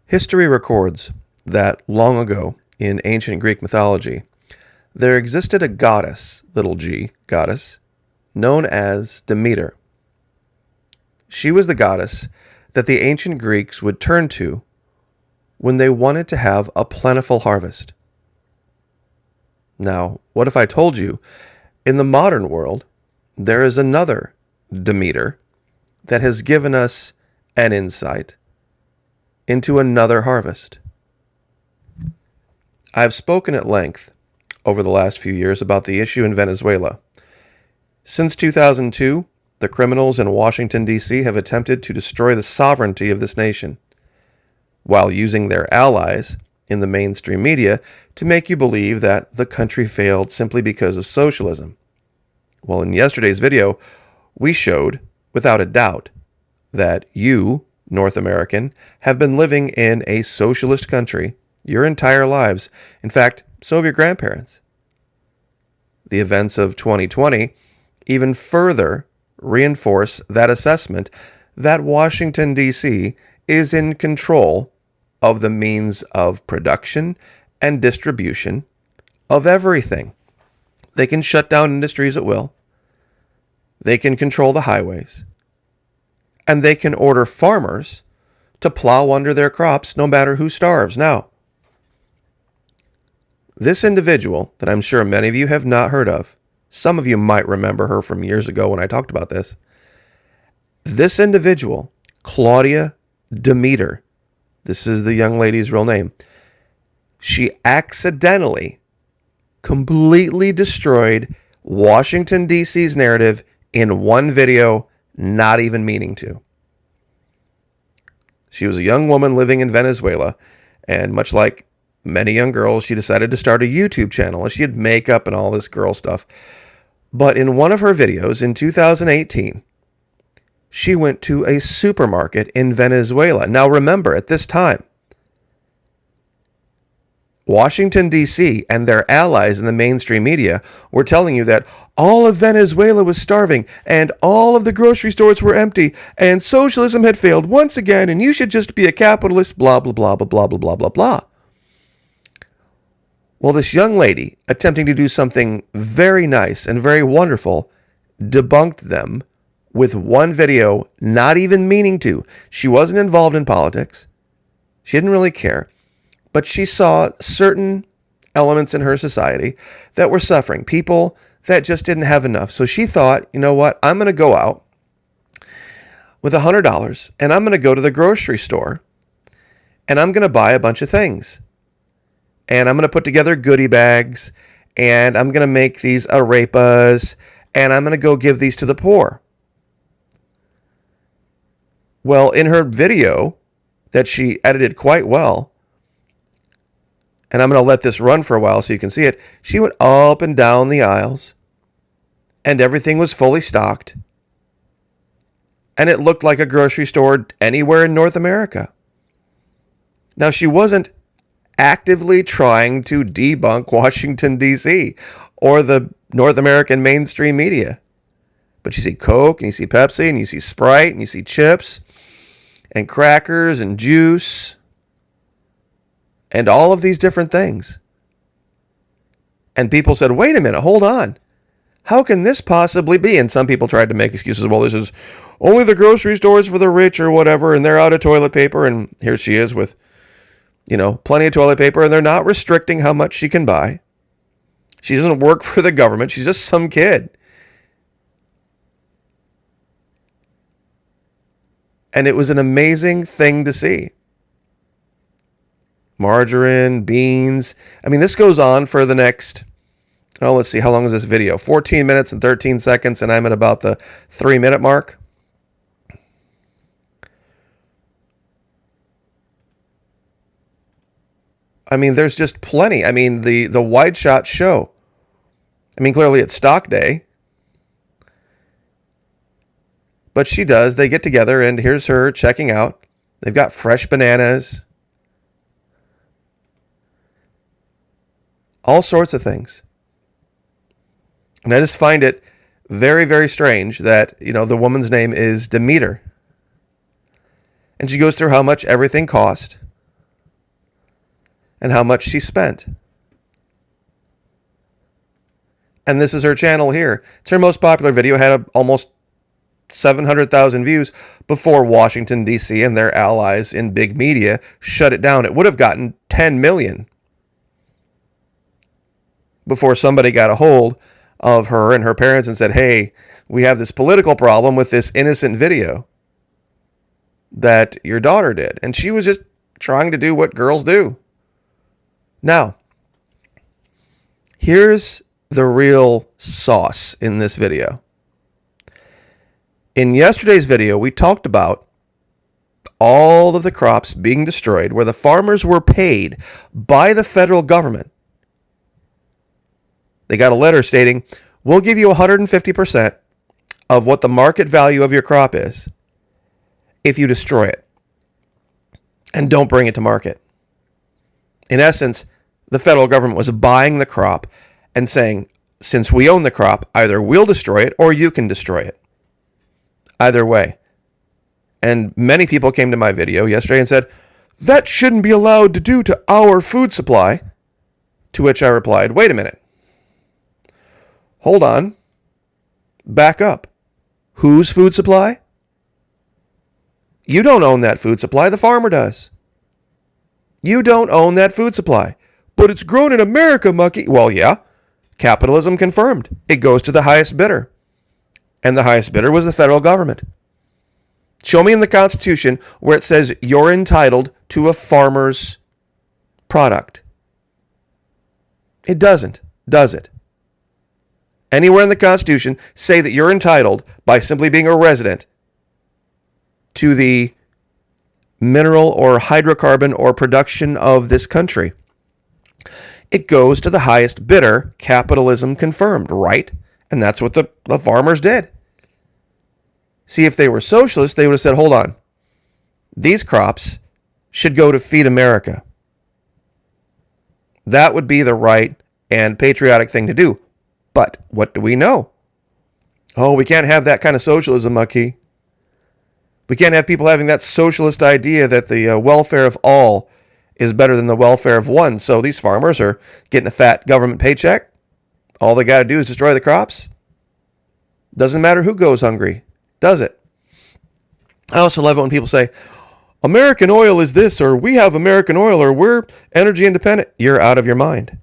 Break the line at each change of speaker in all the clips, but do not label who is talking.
History records that long ago in ancient Greek mythology, there existed a goddess, little g, goddess, known as Demeter. She was the goddess that the ancient Greeks would turn to when they wanted to have a plentiful harvest. Now, what if I told you, in the modern world, there is another Demeter that has given us an insight into another harvest? I've spoken at length over the last few years about the issue in Venezuela. Since 2002, the criminals in Washington, D.C. have attempted to destroy the sovereignty of this nation, while using their allies in the mainstream media to make you believe that the country failed simply because of socialism. Well, in yesterday's video, we showed, without a doubt, that you, North American, have been living in a socialist country your entire lives. In fact, so have your grandparents. The events of 2020 even further reinforce that assessment that Washington, D.C. is in control of the means of production and distribution of everything. They can shut down industries at will. They can control the highways. And they can order farmers to plow under their crops no matter who starves. Now, this individual that I'm sure many of you have not heard of, some of you might remember her from years ago when I talked about this. This individual, Claudia Demeter, this is the young lady's real name, she accidentally, completely destroyed Washington, D.C.'s narrative in one video, not even meaning to. She was a young woman living in Venezuela, and much like many young girls, she decided to start a YouTube channel. She had makeup and all this girl stuff. But in one of her videos in 2018, she went to a supermarket in Venezuela. Now remember, at this time, Washington, D.C. and their allies in the mainstream media were telling you that all of Venezuela was starving and all of the grocery stores were empty and socialism had failed once again and you should just be a capitalist, blah, blah, blah, blah, blah, blah, blah, blah, blah. Well, this young lady, attempting to do something very nice and very wonderful, debunked them with one video, not even meaning to. She wasn't involved in politics. She didn't really care. But she saw certain elements in her society that were suffering, people that just didn't have enough. So she thought, you know what, I'm going to go out with $100 and I'm going to go to the grocery store and I'm going to buy a bunch of things. And I'm going to put together goodie bags and I'm going to make these arepas and I'm going to go give these to the poor. Well, in her video that she edited quite well, and I'm going to let this run for a while so you can see it, she went up and down the aisles, and everything was fully stocked, and it looked like a grocery store anywhere in North America. Now, she wasn't actively trying to debunk Washington, D.C. or the North American mainstream media. But you see Coke, and you see Pepsi, and you see Sprite, and you see chips, and crackers, and juice, and all of these different things. And people said, wait a minute, hold on. How can this possibly be? And some people tried to make excuses. Well, this is only the grocery stores for the rich or whatever, and they're out of toilet paper. And here she is with, plenty of toilet paper, and they're not restricting how much she can buy. She doesn't work for the government. She's just some kid. And it was an amazing thing to see. Margarine, beans. I mean, this goes on for the next, let's see, how long is this video? 14 minutes and 13 seconds, and I'm at about the 3-minute mark. I mean, there's just plenty. I mean, the wide shot show. I mean, clearly it's stock day. But she does. They get together, and here's her checking out. They've got fresh bananas. All sorts of things. And I just find it very, very strange that, the woman's name is Demeter. And she goes through how much everything cost. and how much she spent. And this is her channel here. It's her most popular video. It had almost 700,000 views before Washington, D.C. and their allies in big media shut it down. It would have gotten 10 million before somebody got a hold of her and her parents and said, hey, we have this political problem with this innocent video that your daughter did. And she was just trying to do what girls do. Now, here's the real sauce in this video. In yesterday's video, we talked about all of the crops being destroyed where the farmers were paid by the federal government. They got a letter stating, we'll give you 150% of what the market value of your crop is if you destroy it and don't bring it to market. In essence, the federal government was buying the crop and saying, since we own the crop, either we'll destroy it or you can destroy it. Either way. And many people came to my video yesterday and said, that shouldn't be allowed to do to our food supply. To which I replied, wait a minute. Hold on. Back up. Whose food supply? You don't own that food supply. The farmer does. You don't own that food supply. But it's grown in America, Mucky. Well, yeah. Capitalism confirmed. It goes to the highest bidder. And the highest bidder was the federal government. Show me in the Constitution where it says you're entitled to a farmer's product. It doesn't, does it? Anywhere in the Constitution say that you're entitled, by simply being a resident, to the mineral or hydrocarbon or production of this country. It goes to the highest bidder. Capitalism confirmed, right? And that's what the farmers did. See, if they were socialists, they would have said, hold on. These crops should go to feed America. That would be the right and patriotic thing to do. But what do we know? Oh, we can't have that kind of socialism, Mucky. We can't have people having that socialist idea that the welfare of all is better than the welfare of one. So these farmers are getting a fat government paycheck. All they got to do is destroy the crops. Doesn't matter who goes hungry, does it? I also love it when people say, American oil is this, or we have American oil, or we're energy independent. You're out of your mind.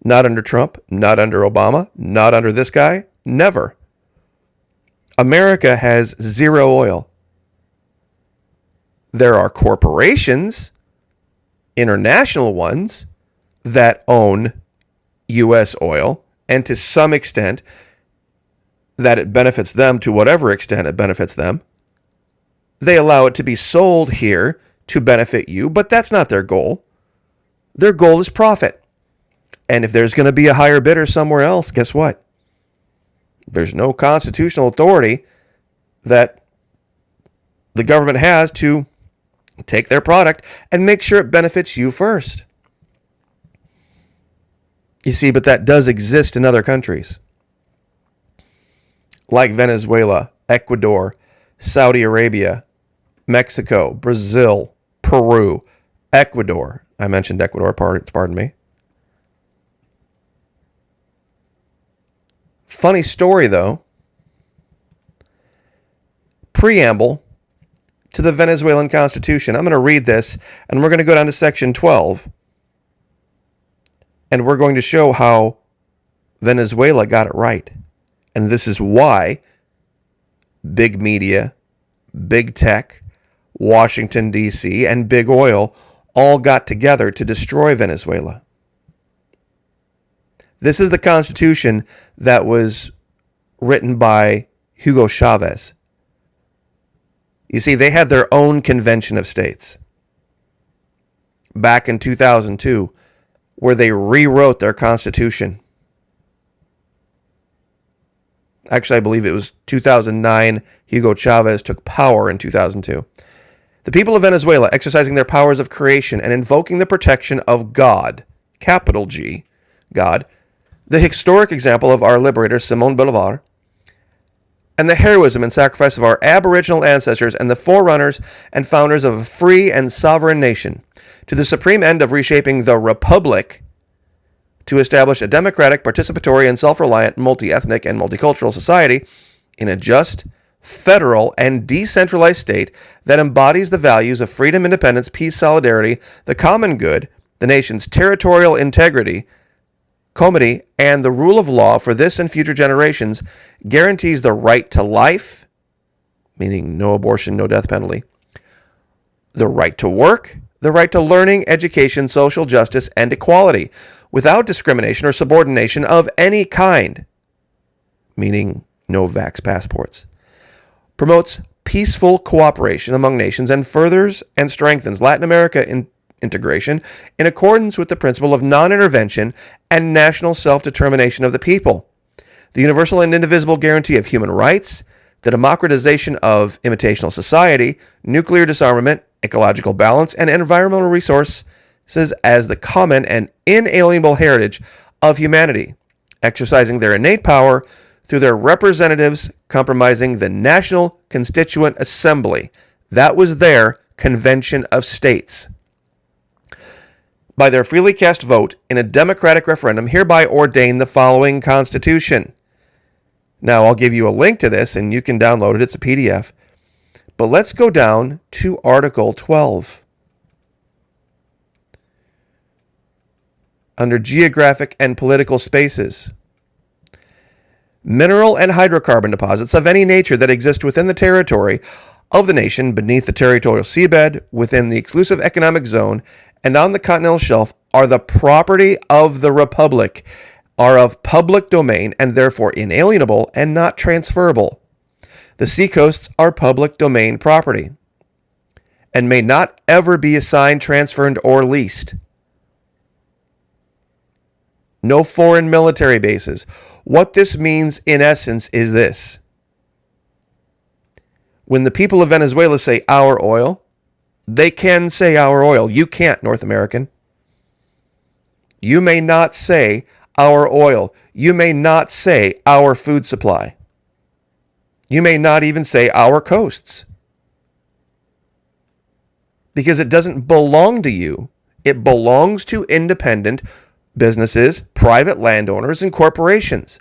Not under Trump, not under Obama, not under this guy, never. America has zero oil. There are corporations, international ones, that own U.S. oil, and to some extent that it benefits them, to whatever extent it benefits them. They allow it to be sold here to benefit you, but that's not their goal. Their goal is profit. And if there's going to be a higher bidder somewhere else, guess what? There's no constitutional authority that the government has to take their product and make sure it benefits you first. You see, but that does exist in other countries. Like Venezuela, Ecuador, Saudi Arabia, Mexico, Brazil, Peru, Ecuador. I mentioned Ecuador, pardon me. Funny story, though. Preamble to the Venezuelan Constitution. I'm going to read this, and we're going to go down to section 12. And we're going to show how Venezuela got it right. And this is why big media, big tech, Washington, D.C., and big oil all got together to destroy Venezuela. This is the Constitution that was written by Hugo Chavez. You see, they had their own convention of states back in 2002 where they rewrote their Constitution. Actually, I believe it was 2009. Hugo Chavez took power in 2002. The people of Venezuela, exercising their powers of creation and invoking the protection of God, capital G, God, the historic example of our liberator, Simón Bolívar, and the heroism and sacrifice of our Aboriginal ancestors and the forerunners and founders of a free and sovereign nation, to the supreme end of reshaping the Republic to establish a democratic, participatory, and self-reliant, multi-ethnic, and multicultural society in a just, federal, and decentralized state that embodies the values of freedom, independence, peace, solidarity, the common good, the nation's territorial integrity, comity, and the rule of law for this and future generations, guarantees the right to life, meaning no abortion, no death penalty, the right to work, the right to learning, education, social justice, and equality, without discrimination or subordination of any kind, meaning no vax passports, promotes peaceful cooperation among nations, and furthers and strengthens Latin America integration in accordance with the principle of non-intervention and national self-determination of the people, the universal and indivisible guarantee of human rights, the democratization of imitational society, nuclear disarmament, ecological balance, and environmental resources as the common and inalienable heritage of humanity, exercising their innate power through their representatives, comprising the National Constituent Assembly. That was their Convention of States. By their freely cast vote in a democratic referendum, hereby ordain the following Constitution. Now, I'll give you a link to this, and you can download it. It's a PDF. But let's go down to Article 12. Under Geographic and Political Spaces. Mineral and hydrocarbon deposits of any nature that exist within the territory of the nation, beneath the territorial seabed, within the exclusive economic zone, and on the continental shelf are the property of the Republic, are of public domain, and therefore inalienable and not transferable. The seacoasts are public domain property, and may not ever be assigned, transferred, or leased. No foreign military bases. What this means, in essence, is this. When the people of Venezuela say our oil, they can say our oil. You can't, North American. You may not say our oil. You may not say our food supply. You may not even say our coasts. Because it doesn't belong to you. It belongs to independent businesses, private landowners, and corporations.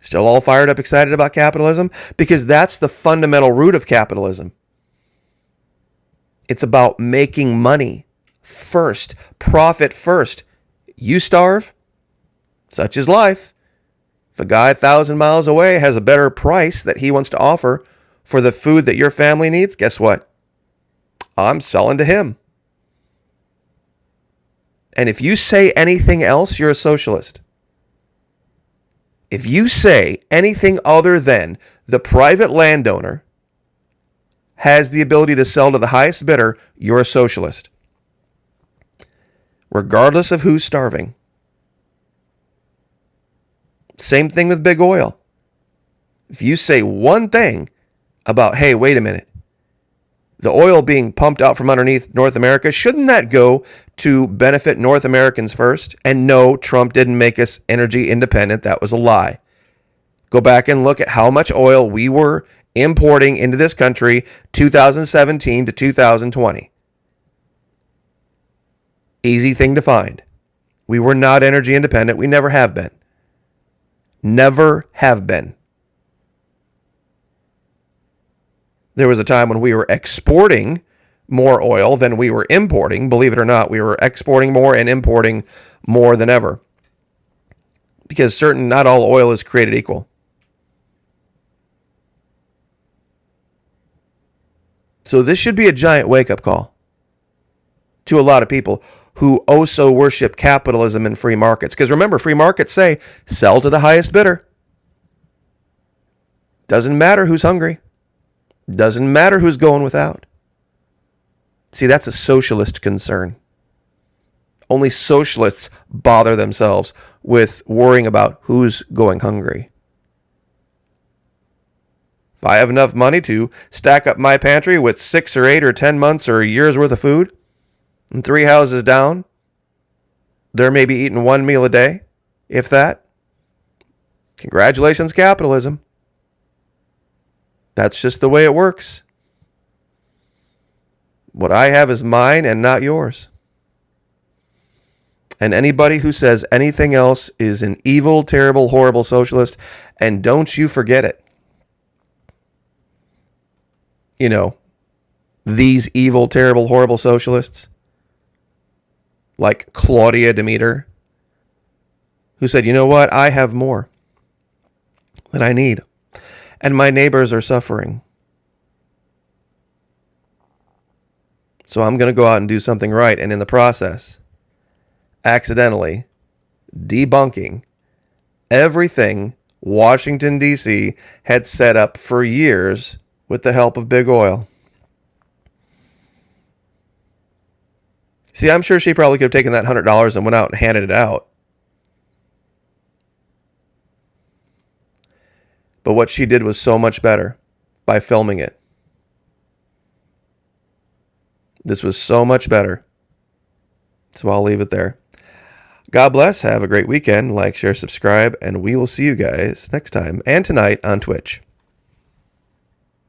Still all fired up, excited about capitalism? Because that's the fundamental root of capitalism. It's about making money first, profit first. You starve, such is life. If a guy 1,000 miles away has a better price that he wants to offer for the food that your family needs, guess what? I'm selling to him. And if you say anything else, you're a socialist. If you say anything other than the private landowner has the ability to sell to the highest bidder, you're a socialist. Regardless of who's starving. Same thing with big oil. If you say one thing about, hey, wait a minute, the oil being pumped out from underneath North America, shouldn't that go to benefit North Americans first? And no, Trump didn't make us energy independent. That was a lie. Go back and look at how much oil we were importing into this country 2017 to 2020. Easy thing to find. We were not energy independent. We never have been. Never have been. There was a time when we were exporting more oil than we were importing. Believe it or not, we were exporting more and importing more than ever. Because not all oil is created equal. So this should be a giant wake-up call to a lot of people who also worship capitalism and free markets. Because remember, free markets say, sell to the highest bidder. Doesn't matter who's hungry. Doesn't matter who's going without. See, that's a socialist concern. Only socialists bother themselves with worrying about who's going hungry. If I have enough money to stack up my pantry with 6 or 8 or 10 months or a year's worth of food, and 3 houses down, they're maybe eating 1 meal a day, if that. Congratulations, capitalism. That's just the way it works. What I have is mine and not yours. And anybody who says anything else is an evil, terrible, horrible socialist, and don't you forget it. You know, these evil, terrible, horrible socialists, like Claudia Demeter, who said, you know what, I have more than I need, and my neighbors are suffering. So I'm going to go out and do something right, and in the process, accidentally debunking everything Washington, D.C. had set up for years with the help of big oil. See, I'm sure she probably could have taken that $100 and went out and handed it out. But what she did was so much better by filming it. This was so much better. So I'll leave it there. God bless. Have a great weekend. Like, share, subscribe, and we will see you guys next time and tonight on Twitch.